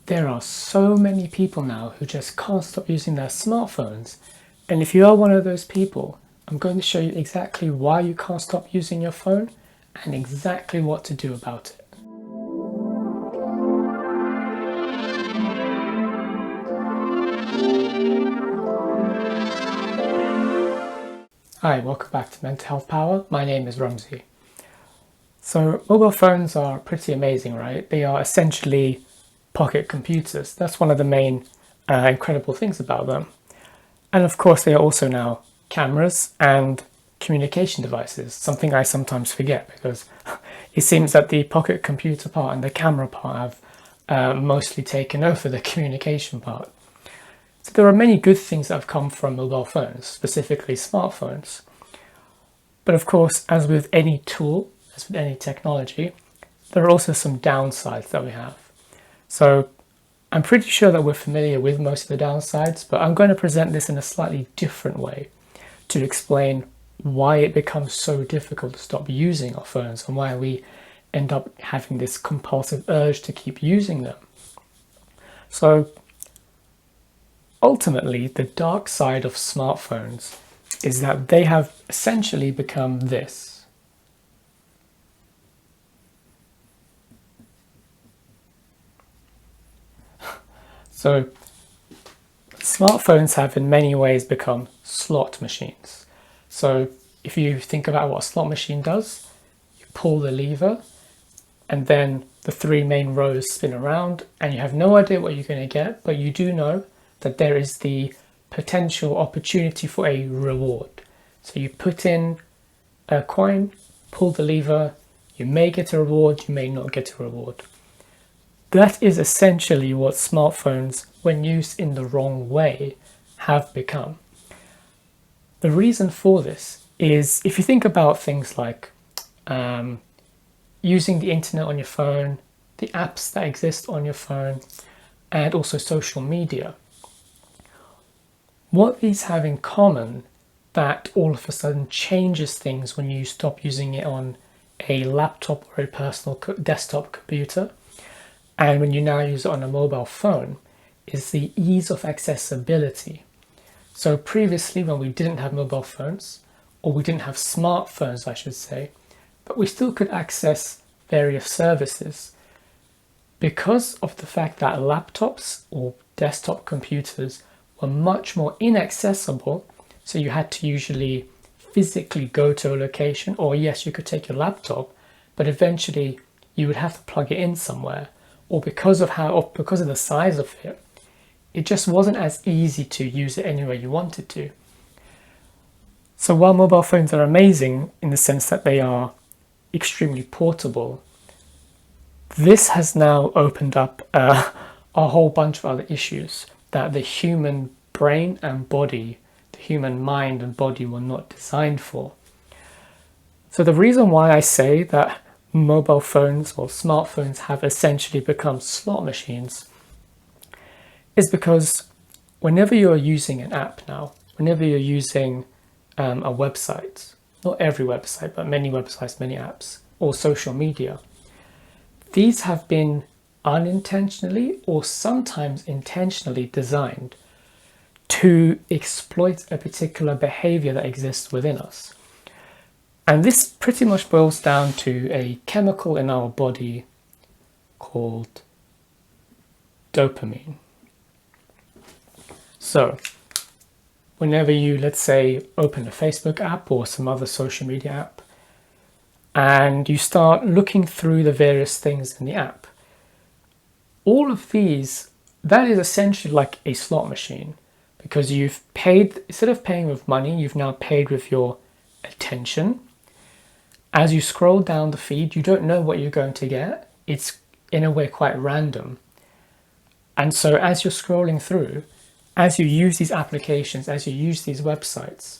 There are so many people now who just can't stop using their smartphones. And if you are one of those people, I'm going to show you exactly why you can't stop using your phone and exactly what to do about it. Hi, welcome back to Mental Health Power. My name is Ramsey. So mobile phones are pretty amazing, right? They are essentially pocket computers. That's one of the main incredible things about them. And of course, they are also now cameras and communication devices, something I sometimes forget because it seems that the pocket computer part and the camera part have mostly taken over the communication part. So there are many good things that have come from mobile phones, specifically smartphones. But of course, as with any tool, as with any technology, there are also some downsides that we have. So I'm pretty sure that we're familiar with most of the downsides, but I'm going to present this in a slightly different way to explain why it becomes so difficult to stop using our phones and why we end up having this compulsive urge to keep using them. So ultimately, the dark side of smartphones is that they have essentially become this. So smartphones have in many ways become slot machines. So if you think about what a slot machine does, you pull the lever and then the three main rows spin around and you have no idea what you're going to get, but you do know that there is the potential opportunity for a reward. So you put in a coin, pull the lever, you may get a reward, you may not get a reward. That is essentially what smartphones, when used in the wrong way, have become. The reason for this is if you think about things like using the internet on your phone, the apps that exist on your phone, and also social media. What these have in common that all of a sudden changes things when you stop using it on a laptop or a personal desktop computer and when you now use it on a mobile phone is the ease of accessibility. So previously when we didn't have mobile phones, or we didn't have smartphones I should say, but we still could access various services because of the fact that laptops or desktop computers were much more inaccessible, so you had to usually physically go to a location, or yes, you could take your laptop, but eventually you would have to plug it in somewhere, or because of the size of it, it just wasn't as easy to use it anywhere you wanted to. So while mobile phones are amazing in the sense that they are extremely portable, this has now opened up a whole bunch of other issues that the human brain and body, the human mind and body were not designed for. So the reason why I say that mobile phones or smartphones have essentially become slot machines is because whenever you're using an app now, whenever you're using a website, not every website, but many websites, many apps, or social media, these have been unintentionally or sometimes intentionally designed to exploit a particular behavior that exists within us. And this pretty much boils down to a chemical in our body called dopamine. So whenever you, let's say, open a Facebook app or some other social media app, and you start looking through the various things in the app, all of these, that is essentially like a slot machine because you've paid, instead of paying with money, you've now paid with your attention. As you scroll down the feed, you don't know what you're going to get. It's in a way quite random. And so as you're scrolling through, as you use these applications, as you use these websites,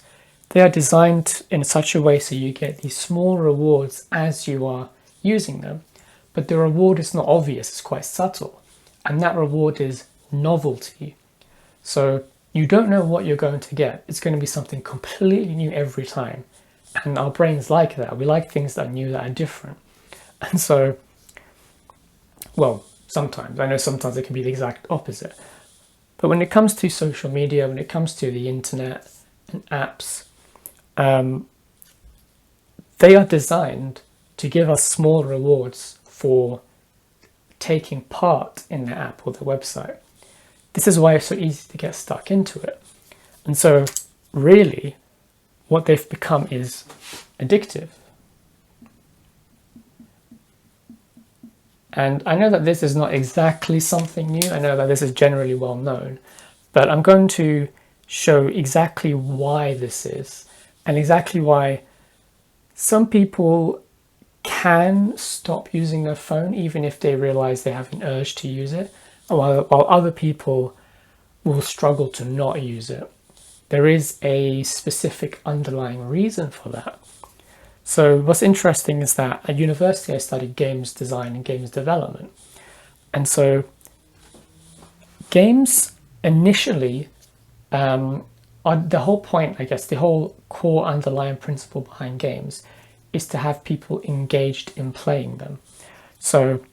they are designed in such a way so you get these small rewards as you are using them. But the reward is not obvious, it's quite subtle. And that reward is novelty. So you don't know what you're going to get. It's going to be something completely new every time. And our brains like that. We like things that are new, that are different. And so, well, Sometimes. I know sometimes it can be the exact opposite. But when it comes to social media, when it comes to the internet and apps, they are designed to give us small rewards for taking part in the app or the website. This is why it's so easy to get stuck into it. And so really what they've become is addictive. And I know that this is not exactly something new. I know that this is generally well known, but I'm going to show exactly why this is and exactly why some people can stop using their phone even if they realize they have an urge to use it, while other people will struggle to not use it. There is a specific underlying reason for that. So what's interesting is that at university I studied games design and games development. And so games initially are the whole point, I guess, the whole core underlying principle behind games is to have people engaged in playing them. So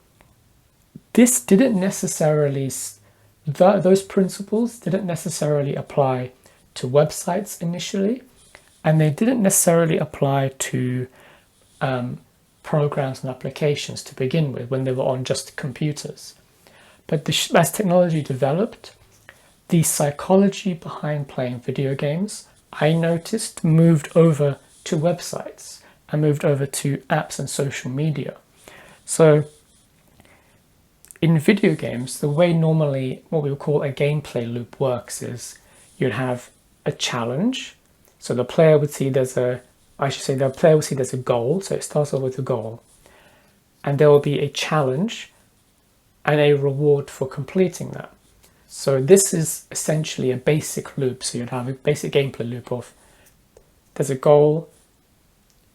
this didn't necessarily, those principles didn't necessarily apply to websites initially, and they didn't necessarily apply to programs and applications to begin with when they were on just computers. But as technology developed, the psychology behind playing video games, I noticed, moved over to websites and moved over to apps and social media. So in video games, the way normally what we would call a gameplay loop works is you'd have a challenge. So the player would see there's a goal. So it starts off with a goal. And there will be a challenge and a reward for completing that. So this is essentially a basic loop. So you'd have a basic gameplay loop of there's a goal,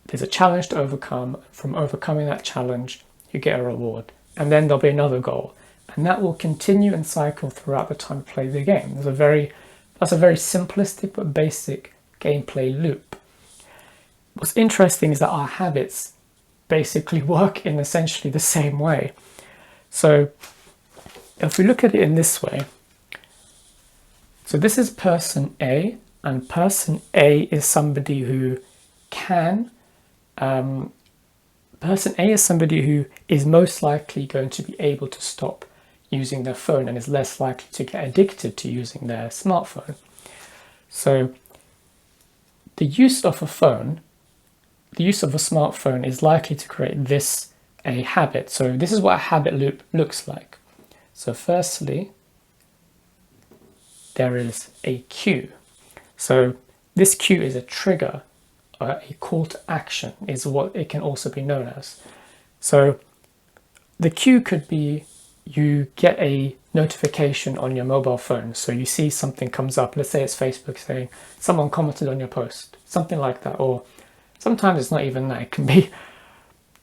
there's a challenge to overcome. From overcoming that challenge, you get a reward. And then there'll be another goal. And that will continue and cycle throughout the time you play the game. That's a very simplistic but basic gameplay loop. What's interesting is that our habits basically work in essentially the same way. So if we look at it in this way, so this is person A, and person A is somebody who person A is somebody who is most likely going to be able to stop using their phone and is less likely to get addicted to using their smartphone. So the use of a smartphone is likely to create a habit. So this is what a habit loop looks like. So firstly, there is a cue. So this cue is a trigger, a call to action is what it can also be known as. So the cue could be you get a notification on your mobile phone. So you see something comes up, let's say it's Facebook saying someone commented on your post, something like that. Or sometimes it's not even that, it can be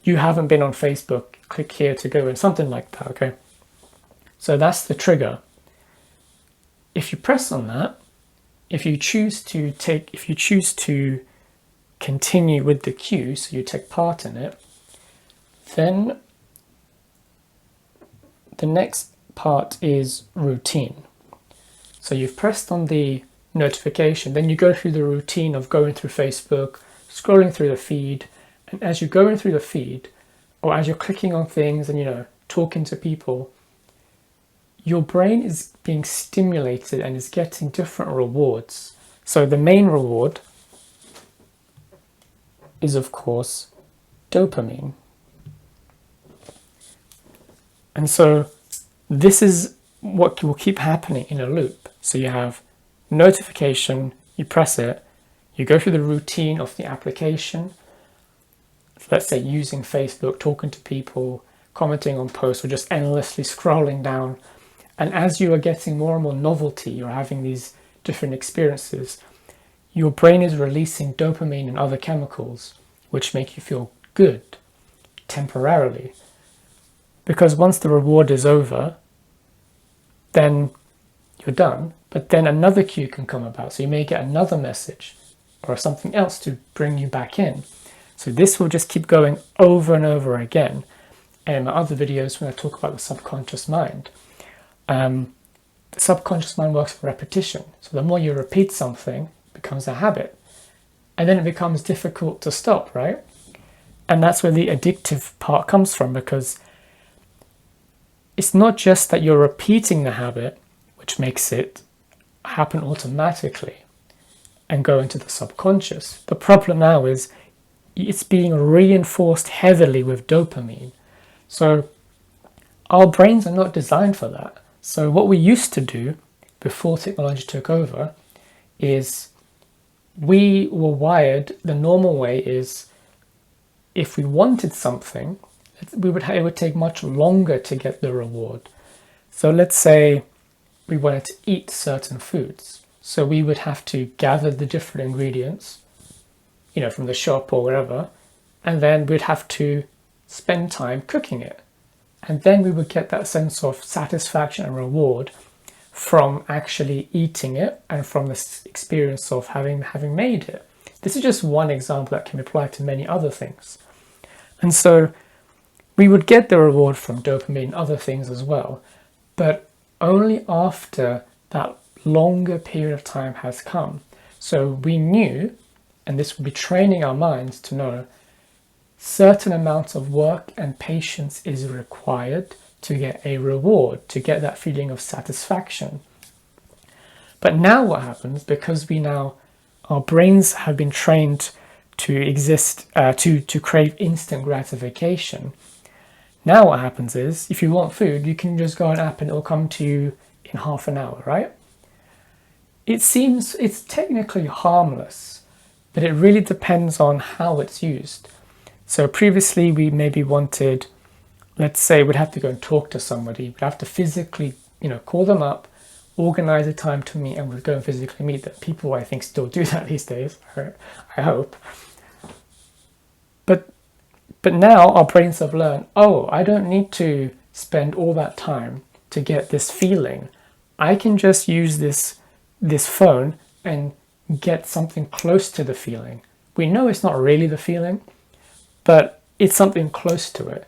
you haven't been on Facebook, click here to go, and something like that, okay? So that's the trigger. If you press on that, if you choose to continue with the cue, so you take part in it, then the next part is routine. So you've pressed on the notification, then you go through the routine of going through Facebook, scrolling through the feed, and as you're going through the feed, or as you're clicking on things and talking to people, your brain is being stimulated and is getting different rewards. So the main reward is, of course, dopamine. And so this is what will keep happening in a loop. So you have notification, you press it, you go through the routine of the application, let's say using Facebook, talking to people, commenting on posts, or just endlessly scrolling down. And as you are getting more and more novelty, you're having these different experiences, your brain is releasing dopamine and other chemicals, which make you feel good temporarily. Because once the reward is over, then you're done. But then another cue can come about. So you may get another message or something else to bring you back in. So this will just keep going over and over again. and in my other videos when I talk about the subconscious mind. The subconscious mind works for repetition. So the more you repeat something, it becomes a habit. And then it becomes difficult to stop, right? And that's where the addictive part comes from, because it's not just that you're repeating the habit, which makes it happen automatically and go into the subconscious. The problem now is it's being reinforced heavily with dopamine. So our brains are not designed for that. So what we used to do before technology took over is we were wired, the normal way is if we wanted something, it would take much longer to get the reward. So let's say we wanted to eat certain foods. So we would have to gather the different ingredients, from the shop or wherever, and then we'd have to spend time cooking it. And then we would get that sense of satisfaction and reward from actually eating it and from this experience of having made it. This is just one example that can be applied to many other things. And so we would get the reward from dopamine and other things as well, but only after that longer period of time has come. So we knew, and this would be training our minds to know, certain amounts of work and patience is required to get a reward, to get that feeling of satisfaction. But now what happens, because our brains have been trained to exist, to crave instant gratification. Now what happens is, if you want food, you can just go on an app and it'll come to you in half an hour, right? It's technically harmless, but it really depends on how it's used. So previously we maybe wanted, let's say we'd have to go and talk to somebody, we'd have to physically, call them up, organize a time to meet, and we'd go and physically meet them. People, I think, still do that these days, I hope. But now our brains have learned, I don't need to spend all that time to get this feeling. I can just use this phone and get something close to the feeling. We know it's not really the feeling, but it's something close to it.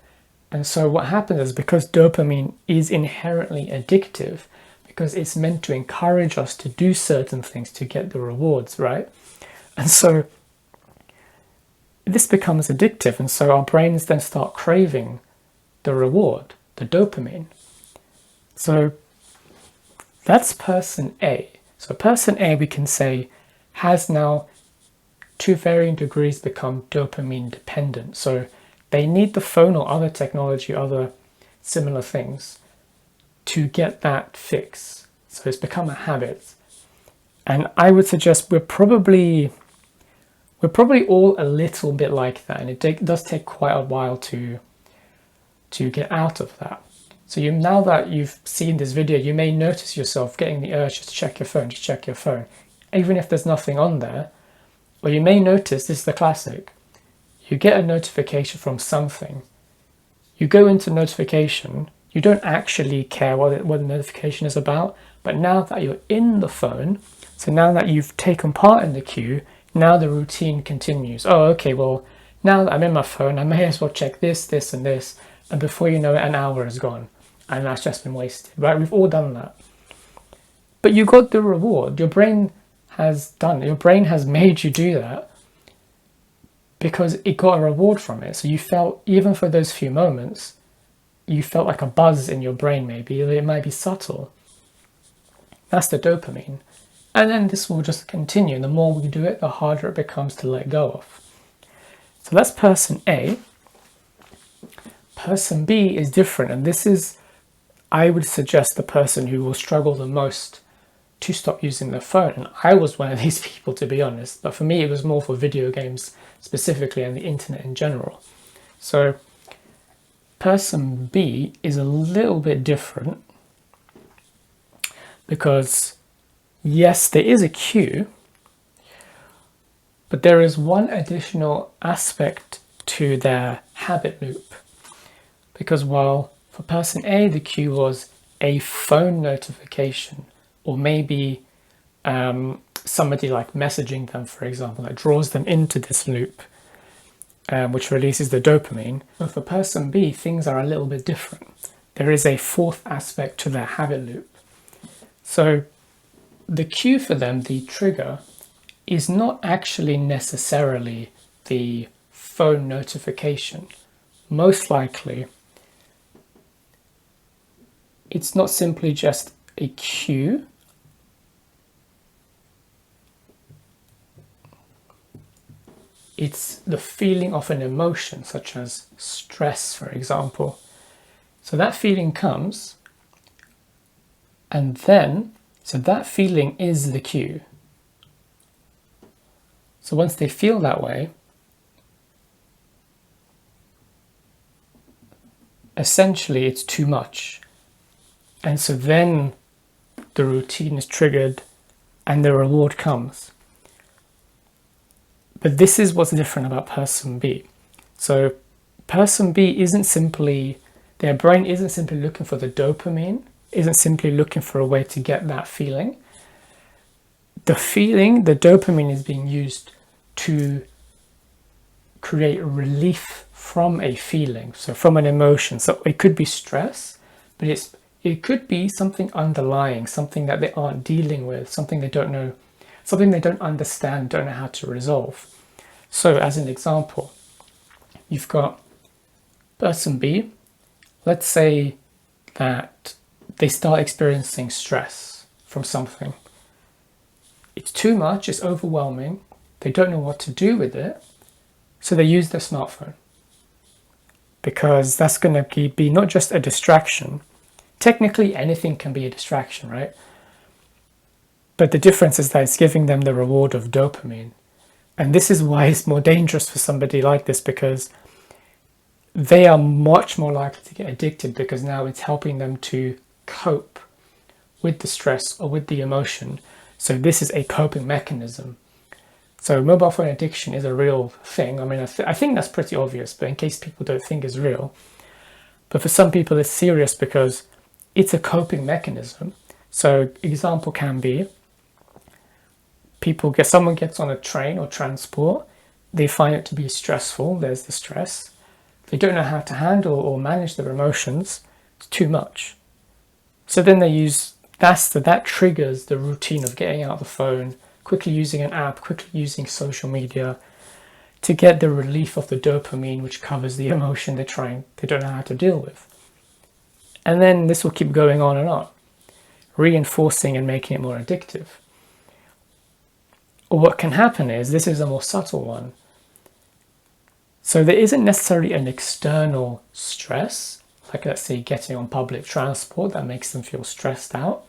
And so what happens is, because dopamine is inherently addictive, because it's meant to encourage us to do certain things to get the rewards, right? And so this becomes addictive, and so our brains then start craving the reward, the dopamine. So that's person A. So person A, we can say, has now, to varying degrees, become dopamine dependent. So they need the phone or other technology, other similar things, to get that fix. So it's become a habit. And I would suggest we're probably all a little bit like that, and it does take quite a while to get out of that. So now that you've seen this video, you may notice yourself getting the urge to check your phone, even if there's nothing on there. Or you may notice, this is the classic, you get a notification from something, you go into notification, you don't actually care what the notification is about, but now that you're in the phone, so now that you've taken part in the queue, now the routine continues. Okay, well, now that I'm in my phone, I may as well check this, this, and this, and before you know it, an hour is gone, and that's just been wasted, right? We've all done that. But you got the reward. Your brain has made you do that because it got a reward from it. So you felt, even for those few moments, you felt like a buzz in your brain, maybe. It might be subtle. That's the dopamine. And then this will just continue. The more we do it, the harder it becomes to let go of. So that's person A. Person B is different. And this is, I would suggest, the person who will struggle the most to stop using their phone. And I was one of these people, to be honest. But for me, it was more for video games specifically and the internet in general. So person B is a little bit different because, yes, there is a queue, but there is one additional aspect to their habit loop. Because while for person A, the queue was a phone notification, or maybe somebody like messaging them, for example, that draws them into this loop. which releases the dopamine. So for person B, things are a little bit different. There is a fourth aspect to their habit loop. So the cue for them, the trigger, is not actually necessarily the phone notification. Most likely, it's not simply just a cue. It's the feeling of an emotion, such as stress, for example. So that feeling comes, and then, so that feeling is the cue. So once they feel that way, essentially it's too much. And so then the routine is triggered and the reward comes. But this is what's different about person B. So person B isn't simply, their brain isn't simply looking for the dopamine, isn't simply looking for a way to get that feeling. The feeling, the dopamine, is being used to create relief from a feeling, so from an emotion. So it could be stress, but it could be something underlying, something that they aren't dealing with, something they don't know, something they don't understand, don't know how to resolve. So as an example, you've got person B. Let's say that they start experiencing stress from something. It's too much, it's overwhelming, they don't know what to do with it, so they use their smartphone. Because that's going to be not just a distraction. Technically, anything can be a distraction, right? But the difference is that it's giving them the reward of dopamine. And this is why it's more dangerous for somebody like this, because they are much more likely to get addicted, because now it's helping them to cope with the stress or with the emotion. So this is a coping mechanism. So mobile phone addiction is a real thing. I mean, I think that's pretty obvious, but in case people don't think it's real. But for some people, it's serious because it's a coping mechanism. So example can be, someone gets on a train or transport, they find it to be stressful, there's the stress. They don't know how to handle or manage their emotions, it's too much. So then they use, that triggers the routine of getting out the phone, quickly using an app, quickly using social media to get the relief of the dopamine, which covers the emotion they don't know how to deal with. And then this will keep going on, reinforcing and making it more addictive. Or what can happen is, this is a more subtle one. So there isn't necessarily an external stress, like let's say getting on public transport that makes them feel stressed out.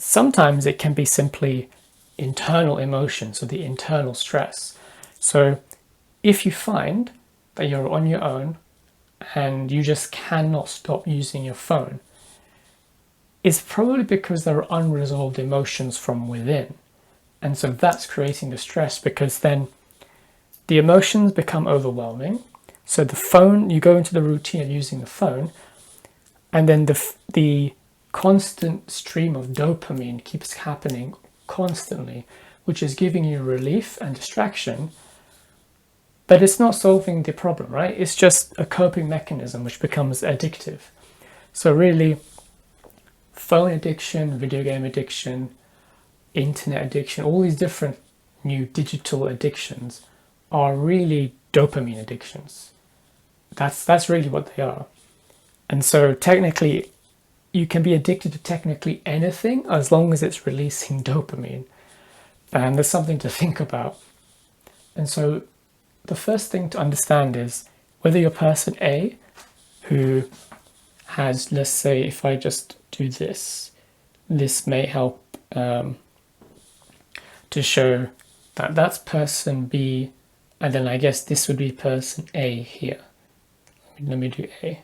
Sometimes it can be simply internal emotions or the internal stress. So if you find that you're on your own and you just cannot stop using your phone, it's probably because there are unresolved emotions from within. And so that's creating the stress, because then the emotions become overwhelming. So the phone, you go into the routine of using the phone, and then the constant stream of dopamine keeps happening constantly, which is giving you relief and distraction, but it's not solving the problem, right? It's just a coping mechanism which becomes addictive. So really, phone addiction, video game addiction, internet addiction, all these different new digital addictions are really dopamine addictions. That's really what they are. And so technically, you can be addicted to technically anything as long as it's releasing dopamine. And there's something to think about. And so the first thing to understand is whether you're person A, who has, let's say, if I just do this may help to show that that's person B, and then I guess this would be person A here. Let me do A.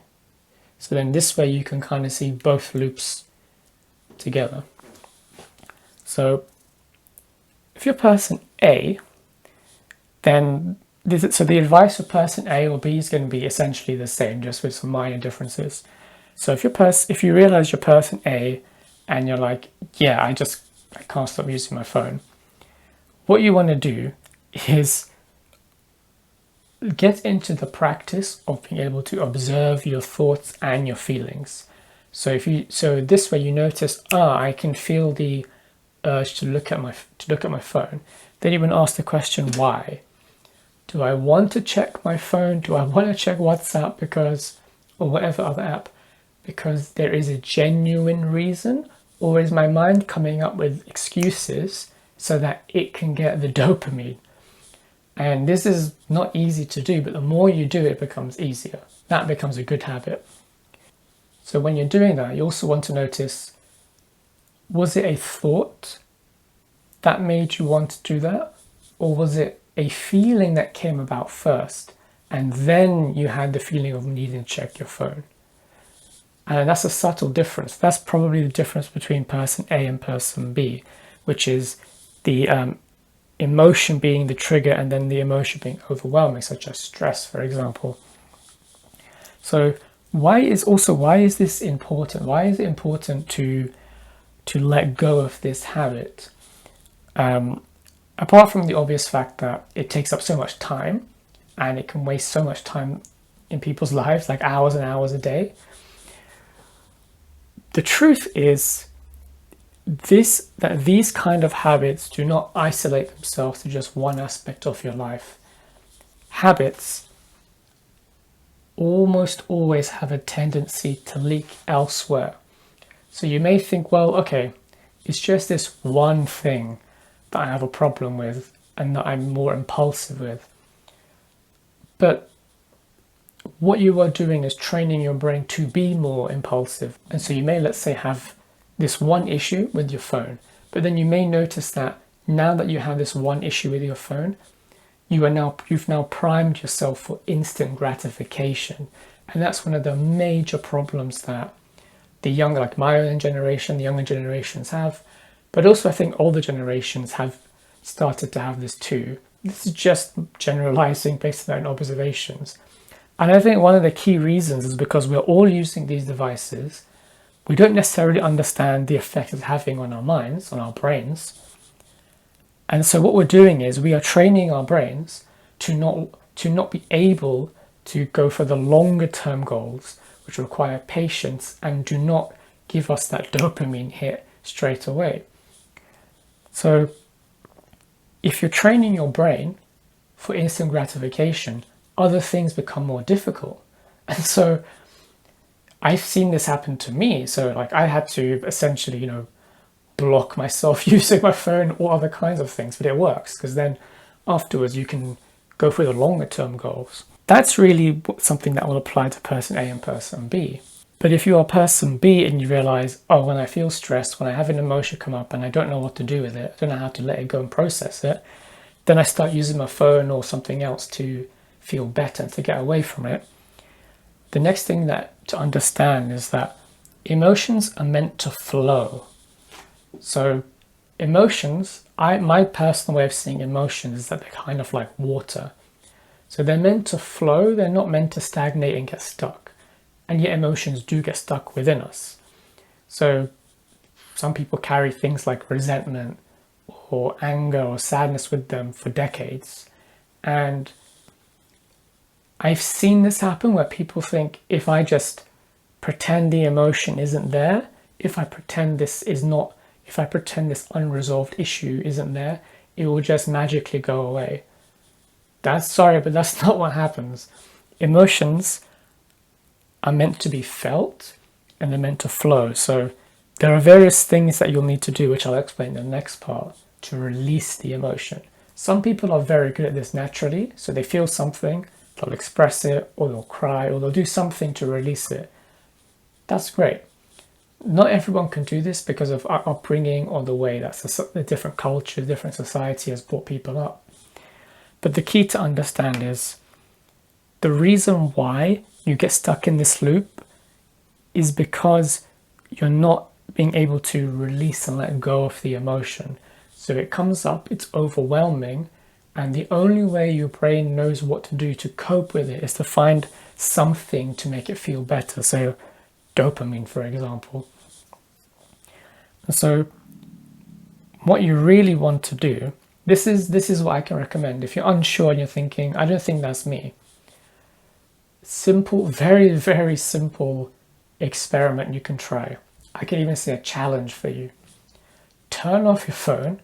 So then this way you can kind of see both loops together. So if you're person A, then so the advice for person A or B is going to be essentially the same, just with some minor differences. So if you realize you're person A and you're like, yeah, I can't stop using my phone, what you want to do is get into the practice of being able to observe your thoughts and your feelings. So this way you notice, I can feel the urge to look at my phone. Then you want to ask the question, why? Do I want to check my phone? Do I want to check WhatsApp or whatever other app, because there is a genuine reason, or is my mind coming up with excuses so that it can get the dopamine? And this is not easy to do, but the more you do it, it becomes easier. That becomes a good habit. So when you're doing that, you also want to notice, was it a thought that made you want to do that? Or was it a feeling that came about first, and then you had the feeling of needing to check your phone? And that's a subtle difference. That's probably the difference between person A and person B, which is the emotion being the trigger and then the emotion being overwhelming, such as stress, for example. So why is this important? Why is it important to let go of this habit? Apart from the obvious fact that it takes up so much time and it can waste so much time in people's lives, like hours and hours a day. The truth is that these kind of habits do not isolate themselves to just one aspect of your life. Habits almost always have a tendency to leak elsewhere. So you may think, well, okay, it's just this one thing that I have a problem with and that I'm more impulsive with. But what you are doing is training your brain to be more impulsive. And so you may, let's say, have this one issue with your phone, but then you may notice that now that you have this one issue with your phone, you've now primed yourself for instant gratification. And that's one of the major problems that the younger, like my own generation, the younger generations have, but also I think older generations have started to have this too. This is just generalizing based on their own observations. And I think one of the key reasons is because we're all using these devices. We don't necessarily understand the effect it's having on our minds, on our brains. And so what we're doing is we are training our brains to not be able to go for the longer term goals, which require patience and do not give us that dopamine hit straight away. So if you're training your brain for instant gratification, other things become more difficult. And so I've seen this happen to me. So like I had to essentially, block myself using my phone or other kinds of things, but it works because then afterwards you can go for the longer term goals. That's really something that will apply to person A and person B. But if you are person B and you realize, when I feel stressed, when I have an emotion come up and I don't know what to do with it, I don't know how to let it go and process it, then I start using my phone or something else to feel better, to get away from it. The next thing to understand is that emotions are meant to flow. So emotions, my personal way of seeing emotions is that they're kind of like water. So they're meant to flow, they're not meant to stagnate and get stuck. And yet emotions do get stuck within us. So some people carry things like resentment or anger or sadness with them for decades. And I've seen this happen where people think, if I just pretend the emotion isn't there, if I pretend this unresolved issue isn't there, it will just magically go away. But that's not what happens. Emotions are meant to be felt and they're meant to flow. So there are various things that you'll need to do, which I'll explain in the next part, to release the emotion. Some people are very good at this naturally, so they feel something, they'll express it, or they'll cry, or they'll do something to release it. That's great. Not everyone can do this because of our upbringing or the way that the different culture, different society has brought people up. But the key to understand is the reason why you get stuck in this loop is because you're not being able to release and let go of the emotion. So it comes up, it's overwhelming, and the only way your brain knows what to do to cope with it is to find something to make it feel better. So dopamine, for example. And so what you really want to do This is what I can recommend. If you're unsure and you're thinking, I don't think that's me. Simple, very, very simple experiment you can try. I can even say a challenge for you. Turn off your phone,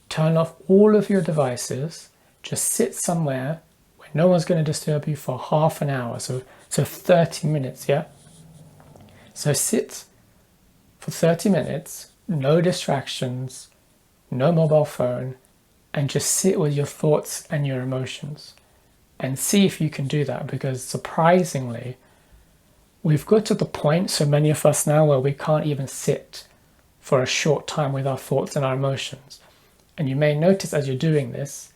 turn off all of your devices, just sit somewhere where no one's going to disturb you for half an hour, so 30 minutes, yeah? So sit for 30 minutes, no distractions, no mobile phone, and just sit with your thoughts and your emotions and see if you can do that, because surprisingly, we've got to the point, so many of us now, where we can't even sit for a short time with our thoughts and our emotions. And you may notice as you're doing this,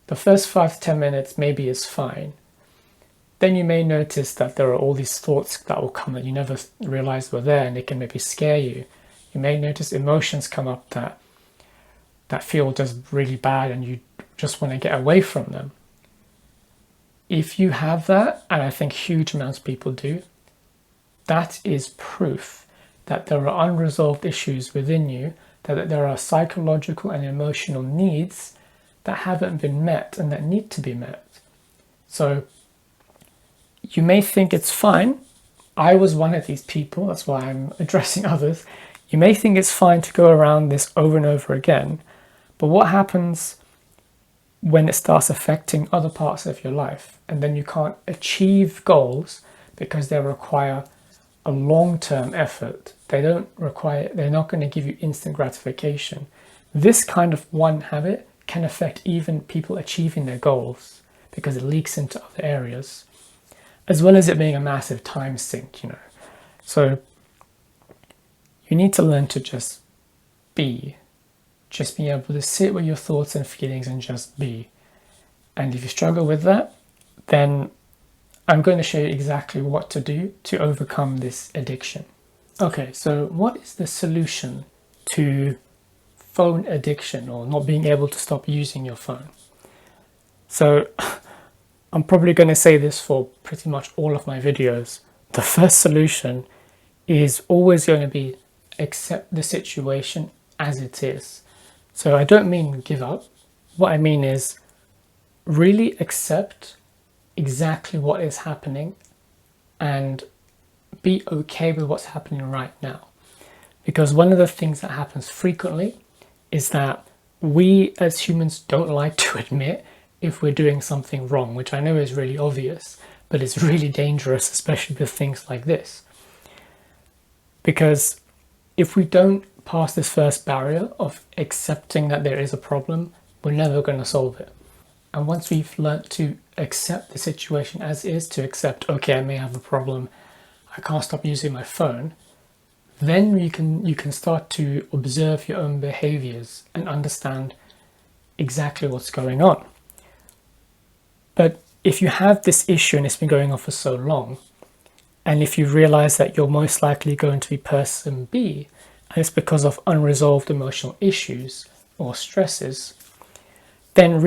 the first 5 to 10 minutes maybe is fine. Then you may notice that there are all these thoughts that will come that you never realized were there, and they can maybe scare you. You may notice emotions come up that feel just really bad and you just want to get away from them. If you have that, and I think huge amounts of people do, that is proof that there are unresolved issues within you, that there are psychological and emotional needs that haven't been met and that need to be met. So you may think it's fine. I was one of these people, that's why I'm addressing others. You may think it's fine to go around this over and over again, but what happens when it starts affecting other parts of your life, and then you can't achieve goals because they require a long-term effort? They're not going to give you instant gratification. This kind of one habit can affect even people achieving their goals because it leaks into other areas, as well as it being a massive time sink, So you need to learn to just be able to sit with your thoughts and feelings and just be. And if you struggle with that, then I'm going to show you exactly what to do to overcome this addiction. Okay, so what is the solution to phone addiction, or not being able to stop using your phone? So I'm probably going to say this for pretty much all of my videos. The first solution is always going to be accept the situation as it is. So I don't mean give up. What I mean is really accept exactly what is happening and be okay with what's happening right now. Because one of the things that happens frequently is that we as humans don't like to admit if we're doing something wrong, which I know is really obvious, but it's really dangerous, especially with things like this. Because if we don't pass this first barrier of accepting that there is a problem, we're never going to solve it. And once we've learnt to accept the situation as is, to accept, okay, I may have a problem, I can't stop using my phone, then you can start to observe your own behaviors and understand exactly what's going on. But if you have this issue and it's been going on for so long, and if you realize that you're most likely going to be person B, and it's because of unresolved emotional issues or stresses, then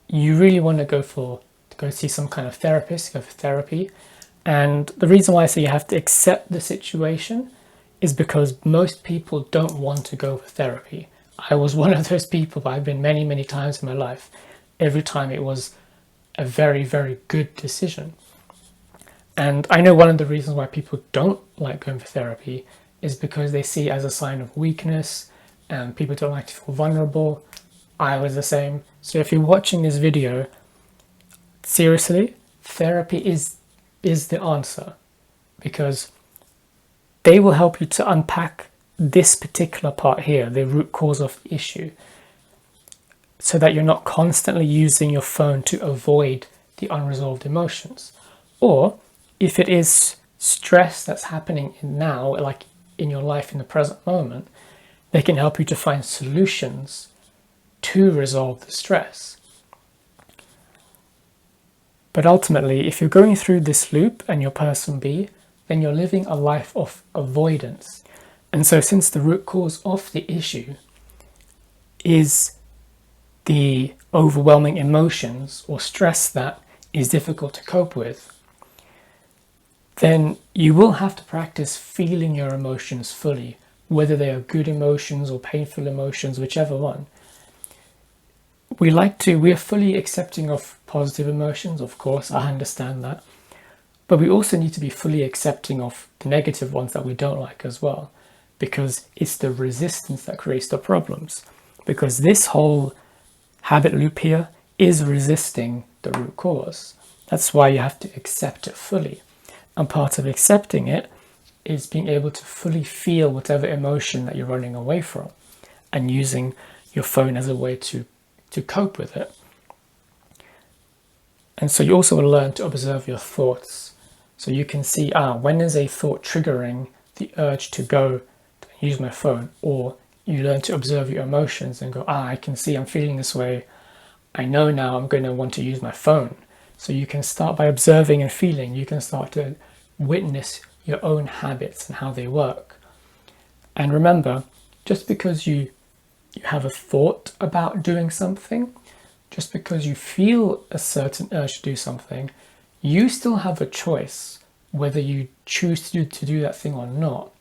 you really want to go see some kind of therapist, go for therapy. And the reason why I say you have to accept the situation is because most people don't want to go for therapy. I was one of those people, but I've been many, many times in my life. Every time it was a very, very good decision. And I know one of the reasons why people don't like going for therapy is because they see it as a sign of weakness, and people don't like to feel vulnerable. I was the same. So if you're watching this video, seriously, therapy is the answer, because they will help you to unpack this particular part here, the root cause of the issue, so that you're not constantly using your phone to avoid the unresolved emotions. Or if it is stress that's happening now, like in your life in the present moment, they can help you to find solutions to resolve the stress. But ultimately, if you're going through this loop and you're person B, then you're living a life of avoidance. And so since the root cause of the issue is the overwhelming emotions or stress that is difficult to cope with, then you will have to practice feeling your emotions fully, whether they are good emotions or painful emotions, whichever one. we're fully accepting of positive emotions, of course, I understand that. But we also need to be fully accepting of the negative ones that we don't like as well, because it's the resistance that creates the problems. Because this whole habit loop here is resisting the root cause. That's why you have to accept it fully. And part of accepting it is being able to fully feel whatever emotion that you're running away from and using your phone as a way to cope with it. And so you also want to learn to observe your thoughts. So you can see, when is a thought triggering the urge to go to use my phone? Or you learn to observe your emotions and go, I can see I'm feeling this way. I know now I'm going to want to use my phone. So you can start by observing and feeling. You can start to witness your own habits and how they work. And remember, just because you have a thought about doing something, just because you feel a certain urge to do something, you still have a choice whether you choose to do that thing or not.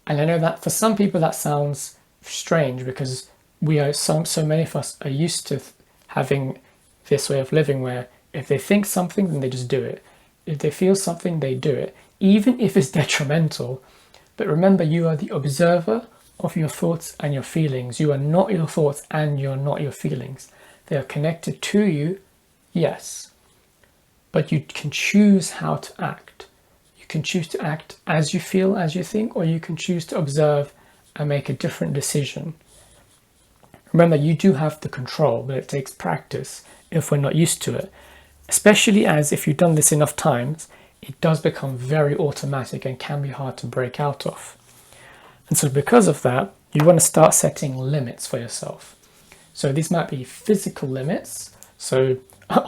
And I know that for some people that sounds strange, because so many of us are used to having this way of living where if they think something, then they just do it. If they feel something, they do it, even if it's detrimental. But remember, you are the observer of your thoughts and your feelings. You are not your thoughts and you're not your feelings. They are connected to you, yes, but you can choose how to act. You can choose to act as you feel, as you think, or you can choose to observe and make a different decision. Remember, you do have the control, but it takes practice if we're not used to it. Especially as if you've done this enough times, it does become very automatic and can be hard to break out of. And so because of that, you want to start setting limits for yourself. So these might be physical limits. So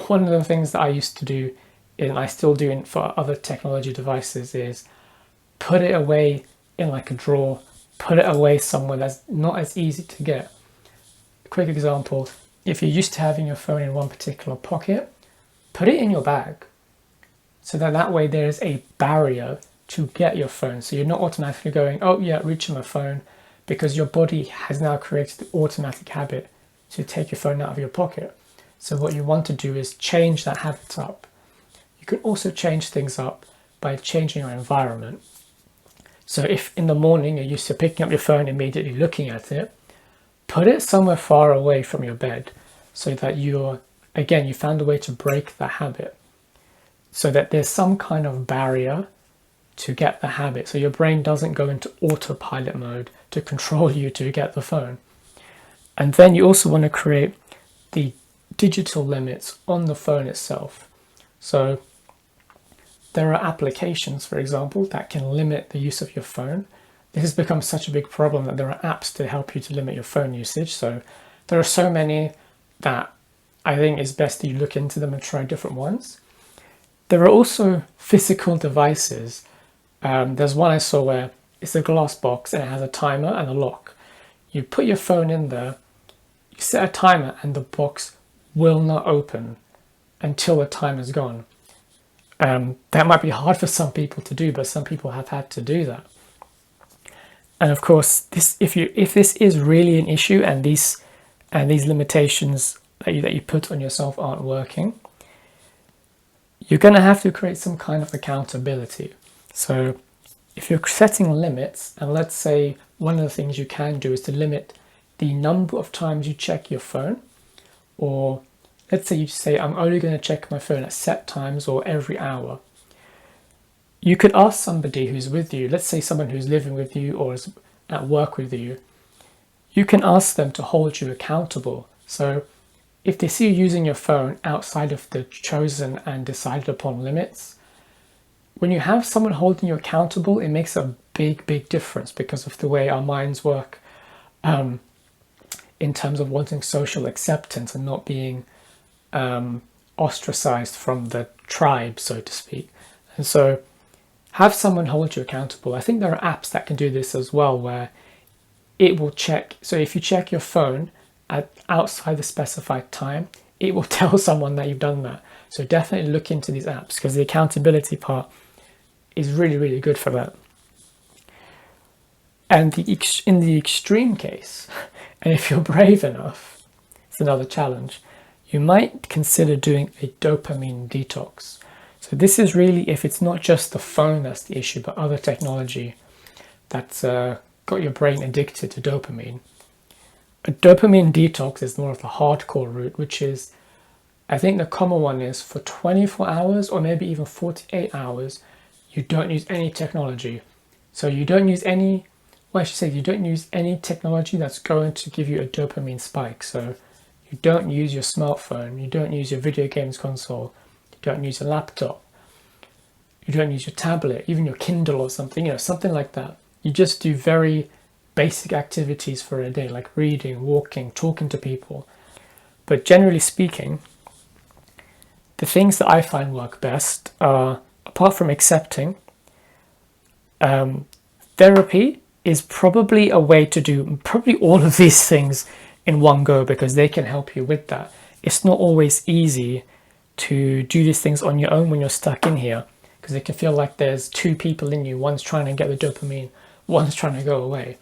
one of the things that I used to do, and I still do for other technology devices, is put it away in like a drawer, put it away somewhere that's not as easy to get. A quick example, if you're used to having your phone in one particular pocket, put it in your bag. So that way there is a barrier to get your phone. So you're not automatically going, oh yeah, reaching my phone, because your body has now created the automatic habit to take your phone out of your pocket. So what you want to do is change that habit up. You can also change things up by changing your environment. So if in the morning you're used to picking up your phone, immediately looking at it, put it somewhere far away from your bed so that you found a way to break the habit, so that there's some kind of barrier to get the habit. So your brain doesn't go into autopilot mode to control you to get the phone. And then you also want to create the digital limits on the phone itself. So there are applications, for example, that can limit the use of your phone. This has become such a big problem that there are apps to help you to limit your phone usage. So there are so many that I think it's best that you look into them and try different ones. There are also physical devices. There's one I saw where it's a glass box and it has a timer and a lock. You put your phone in there, you set a timer, and the box will not open until the time is gone. That might be hard for some people to do, but some people have had to do that. And of course, if this is really an issue and these limitations that you put on yourself aren't working, you're going to have to create some kind of accountability. So if you're setting limits, and let's say one of the things you can do is to limit the number of times you check your phone, or let's say you say, I'm only going to check my phone at set times or every hour. You could ask somebody who's with you, let's say someone who's living with you or is at work with you, you can ask them to hold you accountable. So if they see you using your phone outside of the chosen and decided upon limits, when you have someone holding you accountable, it makes a big, big difference because of the way our minds work in terms of wanting social acceptance and not being ostracized from the tribe, so to speak. And so have someone hold you accountable. I think there are apps that can do this as well, where it will check. So if you check your phone at outside the specified time, it will tell someone that you've done that. So definitely look into these apps, because the accountability part is really, really good for that. And in the extreme case, and if you're brave enough, That's another challenge. You might consider doing a dopamine detox. So this is really if it's not just the phone that's the issue, but other technology that's got your brain addicted to dopamine. A dopamine detox is more of the hardcore route, which is, I think the common one is for 24 hours or maybe even 48 hours, you don't use any technology. So you don't use any, well, I should say you don't use any technology that's going to give you a dopamine spike. So you don't use your smartphone, you don't use your video games console, you don't use your laptop, you don't use your tablet, even your Kindle or something, something like that. You just do very basic activities for a day, like reading, walking, talking to people. But generally speaking, the things that I find work best are, apart from accepting, therapy is probably a way to do probably all of these things in one go, because they can help you with that. It's not always easy to do these things on your own when you're stuck in here, because it can feel like there's two people in you. One's trying to get the dopamine, one's trying to go away.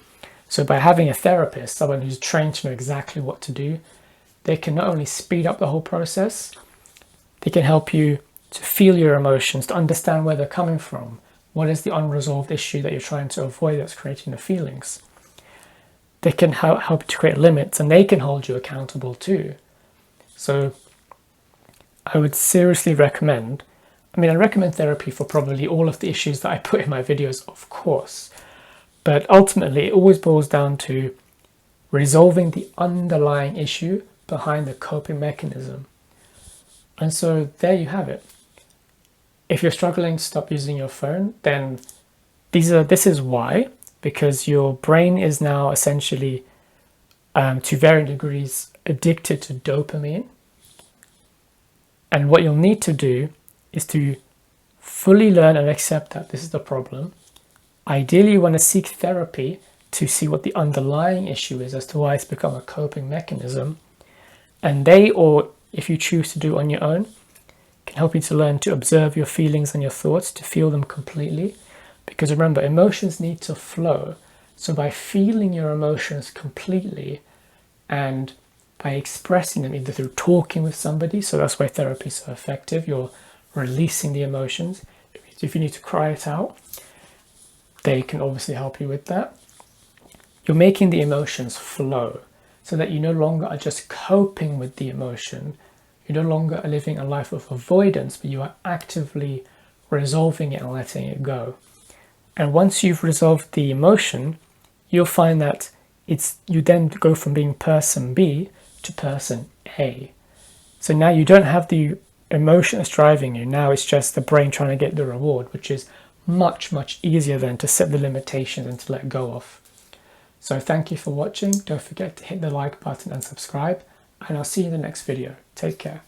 So by having a therapist, someone who's trained to know exactly what to do, they can not only speed up the whole process, they can help you to feel your emotions, to understand where they're coming from. What is the unresolved issue that you're trying to avoid that's creating the feelings? They can help you to create limits, and they can hold you accountable too. So I would seriously recommend, I recommend therapy for probably all of the issues that I put in my videos, of course. But ultimately, it always boils down to resolving the underlying issue behind the coping mechanism. And so there you have it. If you're struggling to stop using your phone, then this is why, because your brain is now essentially, to varying degrees, addicted to dopamine. And what you'll need to do is to fully learn and accept that this is the problem. Ideally, you want to seek therapy to see what the underlying issue is as to why it's become a coping mechanism. And they, or if you choose to do it on your own, can help you to learn to observe your feelings and your thoughts, to feel them completely. Because remember, emotions need to flow. So by feeling your emotions completely and by expressing them either through talking with somebody, so that's why therapy is so effective, you're releasing the emotions. If you need to cry it out, they can obviously help you with that. You're making the emotions flow so that you no longer are just coping with the emotion. You're no longer living a life of avoidance, but you are actively resolving it and letting it go. And once you've resolved the emotion, you'll find that you then go from being person B to person A. So now you don't have the emotion that's driving you. Now it's just the brain trying to get the reward, which is much, much easier than to set the limitations and to let go of. So thank you for watching. Don't forget to hit the like button and subscribe, and I'll see you in the next video. Take care.